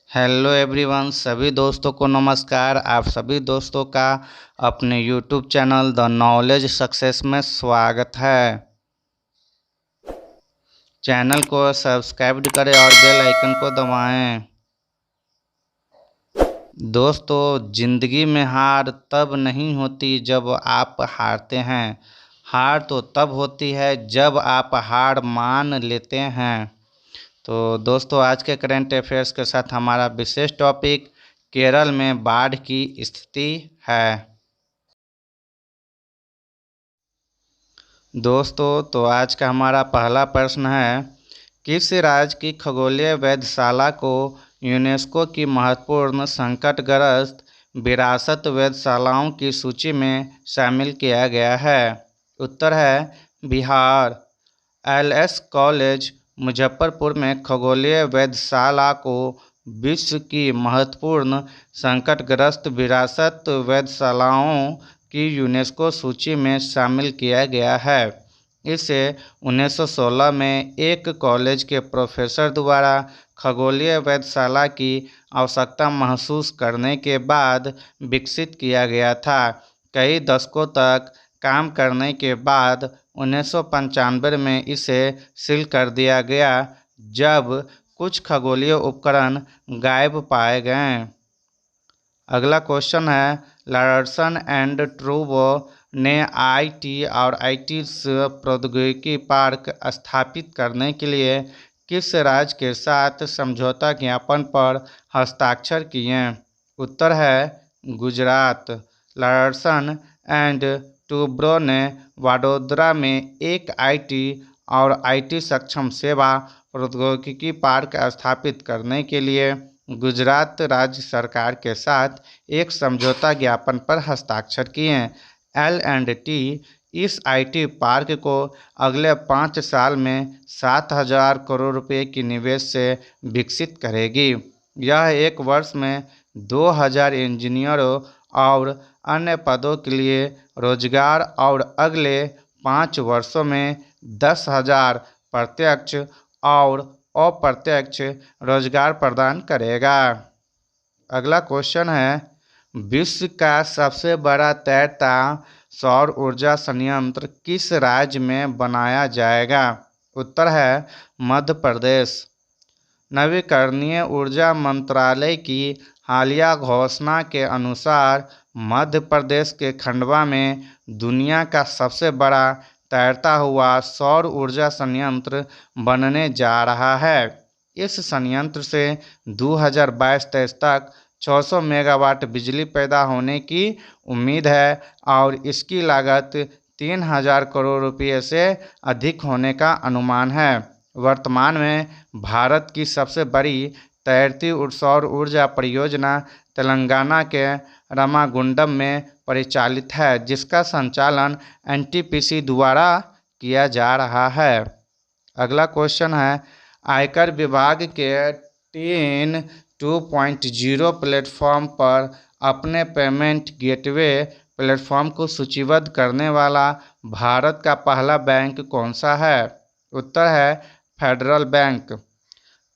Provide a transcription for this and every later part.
Hello everyone, सभी दोस्तों को नमस्कार। आप सभी दोस्तों का अपने YouTube channel the knowledge success में स्वागत है। चैनल को सब्सक्राइब करें और बेल आइकन को दबाएं। दोस्तों, ज़िंदगी में हार तब नहीं होती जब आप हारते हैं। हार तो तब होती है जब आप हार मान लेते हैं। तो दोस्तों, आज के करंट अफेयर्स के साथ हमारा विशेष टॉपिक केरल में बाढ़ की स्थिति है। दोस्तों, तो आज का हमारा पहला प्रश्न है, किस राज्य की खगोलीय वेधशाला को यूनेस्को की महत्वपूर्ण संकटग्रस्त विरासत वेधशालाओं की सूची में शामिल किया गया है? उत्तर है बिहार। एलएस कॉलेज मुजफ्फरपुर में खगोलीय वेधशाला को विश्व की महत्वपूर्ण संकटग्रस्त विरासत वेधशालाओं की यूनेस्को सूची में शामिल किया गया है। इसे 1916 में एक कॉलेज के प्रोफेसर द्वारा खगोलीय वेधशाला की आवश्यकता महसूस करने के बाद विकसित किया गया था। कई दशकों तक काम करने के बाद 1995 में इसे सील कर दिया गया, जब कुछ खगोलीय उपकरण गायब पाए गए। अगला क्वेश्चन है, लार्सन एंड ट्रूबो ने आईटी और आईटीज प्रौद्योगिकी पार्क स्थापित करने के लिए किस राज्य के साथ समझौता ज्ञापन पर हस्ताक्षर किए? उत्तर है गुजरात। लार्सन एंड ट्रूब्रो ने वडोदरा में एक आईटी और आईटी सक्षम सेवा प्रौद्योगिकी पार्क स्थापित करने के लिए गुजरात राज्य सरकार के साथ एक समझौता ज्ञापन पर हस्ताक्षर किए। L&T इस आईटी पार्क को अगले 5 साल में 7,000 करोड़ रुपए की निवेश से विकसित करेगी। यह एक वर्ष में 2,000 इंजीनियरों और अन्य पदों के लिए रोजगार और अगले 5 वर्षों में 10,000 प्रत्यक्ष और अप्रत्यक्ष रोजगार प्रदान करेगा। अगला क्वेश्चन है, विश्व का सबसे बड़ा तैरता सौर ऊर्जा संयंत्र किस राज्य में बनाया जाएगा? उत्तर है मध्य प्रदेश। नवीकरणीय ऊर्जा मंत्रालय की हालिया घोषणा के अनुसार मध्य प्रदेश के खंडवा में दुनिया का सबसे बड़ा तैरता हुआ सौर ऊर्जा संयंत्र बनने जा रहा है। इस संयंत्र से 2022-23 तक 600 मेगावाट बिजली पैदा होने की उम्मीद है और इसकी लागत 3,000 करोड़ रुपये से अधिक होने का अनुमान है। वर्तमान में भारत की सबसे बड़ी तैरती सौर ऊर्जा परियोजना तेलंगाना के रामागुंडम में परिचालित है, जिसका संचालन एनटीपीसी द्वारा किया जा रहा है। अगला क्वेश्चन है, आयकर विभाग के टीन 2.0 प्लेटफॉर्म पर अपने पेमेंट गेटवे प्लेटफॉर्म को सूचीबद्ध करने वाला भारत का पहला बैंक कौन सा है? उत्तर है फेडरल बैंक।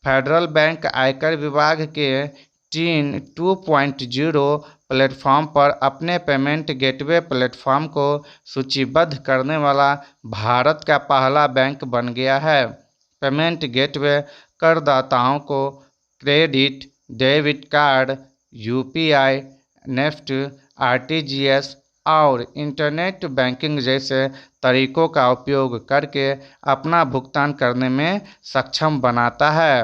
फेडरल बैंक आयकर विभाग के टीन 2.0 प्लेटफॉर्म पर अपने पेमेंट गेटवे प्लेटफॉर्म को सूचीबद्ध करने वाला भारत का पहला बैंक बन गया है। पेमेंट गेटवे करदाताओं को credit, debit card, UPI, NEFT, RTGS और इंटरनेट बैंकिंग जैसे तरीकों का उपयोग करके अपना भुगतान करने में सक्षम बनाता है।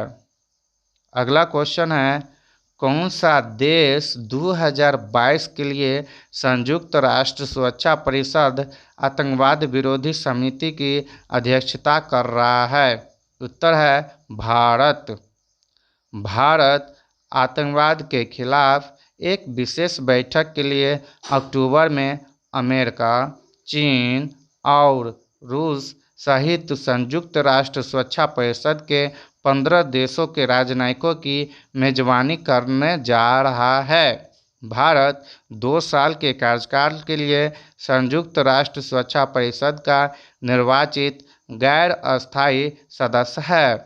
अगला क्वेश्चन है, कौन सा देश 2022 के लिए संयुक्त राष्ट्र सुरक्षा परिषद आतंकवाद विरोधी समिति की अध्यक्षता कर रहा है? उत्तर है भारत। भारत आतंकवाद के खिलाफ एक विशेष बैठक के लिए अक्टूबर में अमेरिका, चीन और रूस सहित संयुक्त राष्ट्र सुरक्षा परिषद के 15 देशों के राजनयिकों की मेजबानी करने जा रहा है। भारत 2 साल के कार्यकाल के लिए संयुक्त राष्ट्र सुरक्षा परिषद का निर्वाचित गैर अस्थायी सदस्य है।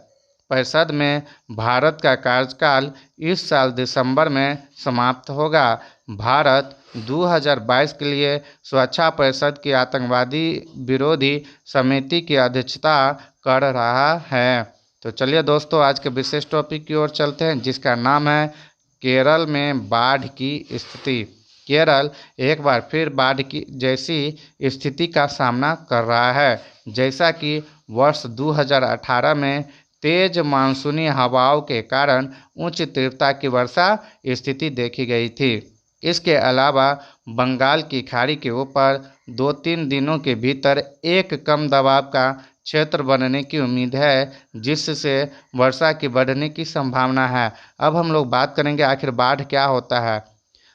परिषद में भारत का कार्यकाल इस साल दिसंबर में समाप्त होगा। भारत 2022 के लिए सुरक्षा परिषद की आतंकवादी विरोधी समिति की अध्यक्षता कर रहा है। तो चलिए दोस्तों, आज के विशेष टॉपिक की ओर चलते हैं, जिसका नाम है केरल में बाढ़ की स्थिति। केरल एक बार फिर बाढ़ की जैसी स्थिति का सामना कर रहा है, जैसा कि वर्ष 2018 में तेज मानसूनी हवाओं के कारण उच्च तीव्रता की वर्षा स्थिति देखी गई थी। इसके अलावा बंगाल की खाड़ी के ऊपर 2-3 दिनों के भीतर एक कम दबाव का क्षेत्र बनने की उम्मीद है, जिससे वर्षा की बढ़ने की संभावना है। अब हम लोग बात करेंगे आखिर बाढ़ क्या होता है।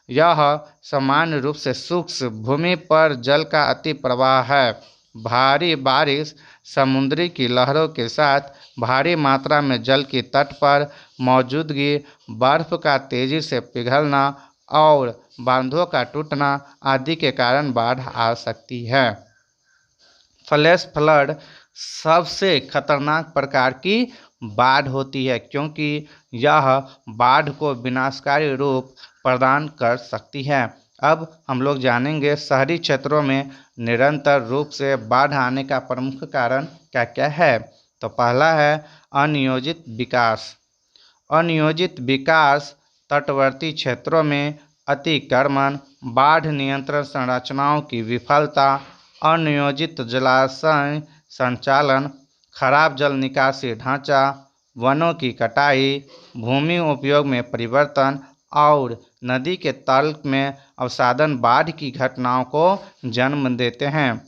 यह सामान्य रूप से सूक्ष्म भूमि पर जल का अति प्रवाह है। भारी बारिश, समुद्री की लहरों के साथ भारी मात्रा में जल की तट पर मौजूदगी, बर्फ का तेजी से पिघलना और बांधों का टूटना आदि के कारण बाढ़ आ सकती है। फ्लैश फ्लड सबसे खतरनाक प्रकार की बाढ़ होती है, क्योंकि यह बाढ़ को विनाशकारी रूप प्रदान कर सकती है। अब हम लोग जानेंगे शहरी क्षेत्रों में निरंतर रूप से बाढ़ आने का प्रमुख कारण क्या क्या है। तो पहला है अनियोजित विकास। अनियोजित विकास तटवर्ती क्षेत्रों में अतिक्रमण, बाढ़ नियंत्रण संरचनाओं की विफलता, अनियोजित जलाशय संचालन, खराब जल निकासी ढांचा, वनों की कटाई, भूमि उपयोग में परिवर्तन और नदी के तल में अवसादन बाढ़ की घटनाओं को जन्म देते हैं।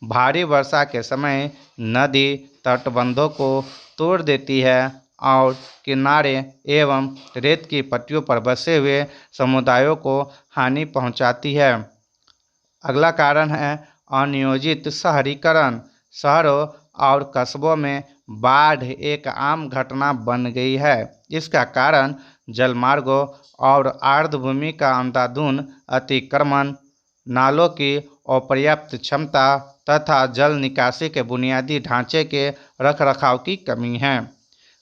भारी वर्षा के समय नदी तटबंधों को तोड़ देती है और किनारे एवं रेत की पट्टियों पर बसे हुए समुदायों को हानि पहुंचाती है। अगला कारण है अनियोजित शहरीकरण। शहरों और कस्बों में बाढ़ एक आम घटना बन गई है। इसका कारण जलमार्गों और आर्द्रभूमि का अंधाधुंध अतिक्रमण, नालों की अपर्याप्त क्षमता तथा जल निकासी के बुनियादी ढांचे के रखरखाव की कमी है।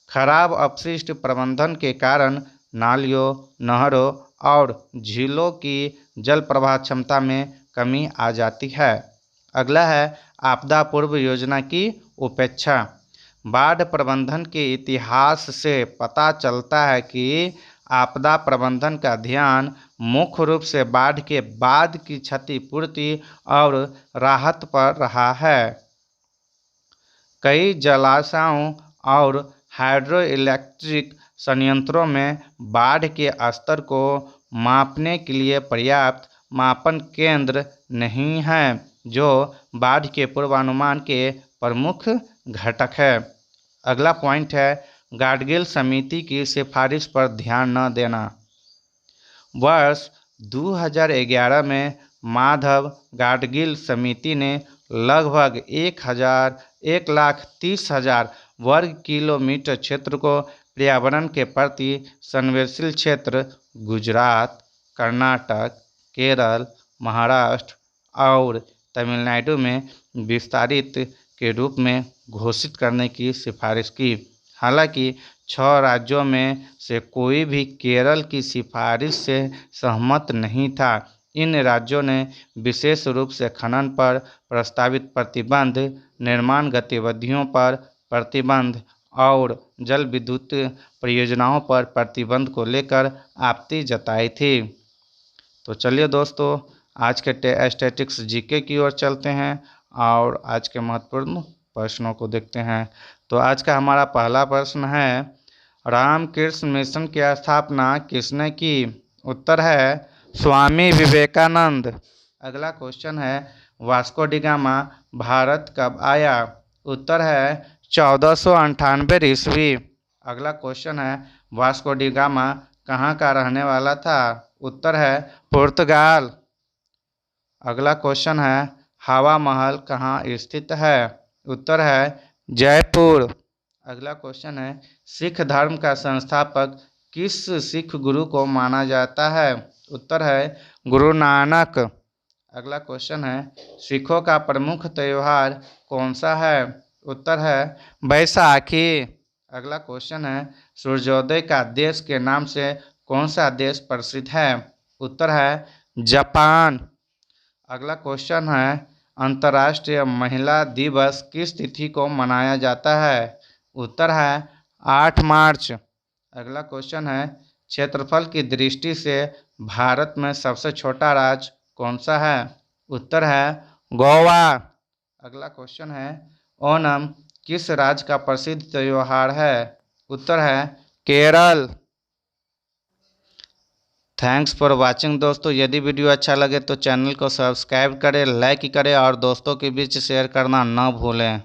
खराब अपशिष्ट प्रबंधन के कारण नालियों, नहरों और झीलों की जल प्रवाह क्षमता में कमी आ जाती है। अगला है आपदा पूर्व योजना की उपेक्षा। बाढ़ प्रबंधन के इतिहास से पता चलता है कि आपदा प्रबंधन का ध्यान मुख्य रूप से बाढ़ के बाद की क्षतिपूर्ति और राहत पर रहा है। कई जलाशयों और हाइड्रो इलेक्ट्रिक संयंत्रों में बाढ़ के स्तर को मापने के लिए पर्याप्त मापन केंद्र नहीं हैं, जो बाढ़ के पूर्वानुमान के प्रमुख घटक है। अगला पॉइंट है गाडगिल समिति की सिफारिश पर ध्यान न देना। वर्ष 2011 में माधव गाडगिल समिति ने लगभग 1,30,000 वर्ग किलोमीटर क्षेत्र को पर्यावरण के प्रति संवेदनशील क्षेत्र गुजरात, कर्नाटक, केरल, महाराष्ट्र और तमिलनाडु में विस्तारित के रूप में घोषित करने की सिफारिश की। हालांकि 6 राज्यों में से कोई भी केरल की सिफारिश से सहमत नहीं था। इन राज्यों ने विशेष रूप से खनन पर प्रस्तावित प्रतिबंध, निर्माण गतिविधियों पर प्रतिबंध और जल विद्युत परियोजनाओं पर प्रतिबंध को लेकर आपत्ति जताई थी। तो चलिए दोस्तों, आज के स्टैटिक्स जीके की ओर चलते हैं और आज के महत्वपूर्ण प्रश्नों को देखते हैं। तो आज का हमारा पहला प्रश्न है, रामकृष्ण मिशन की स्थापना किसने की? उत्तर है स्वामी विवेकानंद। अगला क्वेश्चन है, वास्को डी गामा भारत कब आया? उत्तर है 1498 ईस्वी। अगला क्वेश्चन है, वास्को डी गामा कहाँ का रहने वाला था? उत्तर है पुर्तगाल। अगला क्वेश्चन है, हवा महल कहाँ स्थित है? उत्तर है जयपुर। अगला क्वेश्चन है, सिख धर्म का संस्थापक किस सिख गुरु को माना जाता है? उत्तर है गुरु नानक। अगला क्वेश्चन है, सिखों का प्रमुख त्यौहार कौन सा है? उत्तर है बैसाखी। अगला क्वेश्चन है, सूर्योदय का देश के नाम से कौन सा देश प्रसिद्ध है? उत्तर है जापान। अगला क्वेश्चन है, अंतर्राष्ट्रीय महिला दिवस किस तिथि को मनाया जाता है? उत्तर है 8 मार्च। अगला क्वेश्चन है, क्षेत्रफल की दृष्टि से भारत में सबसे छोटा राज्य कौन सा है? उत्तर है गोवा। अगला क्वेश्चन है, ओणम किस राज्य का प्रसिद्ध त्योहार है? उत्तर है केरल। थैंक्स फॉर वाचिंग दोस्तों। यदि वीडियो अच्छा लगे तो चैनल को सब्सक्राइब करें, लाइक करें और दोस्तों के बीच शेयर करना ना भूलें।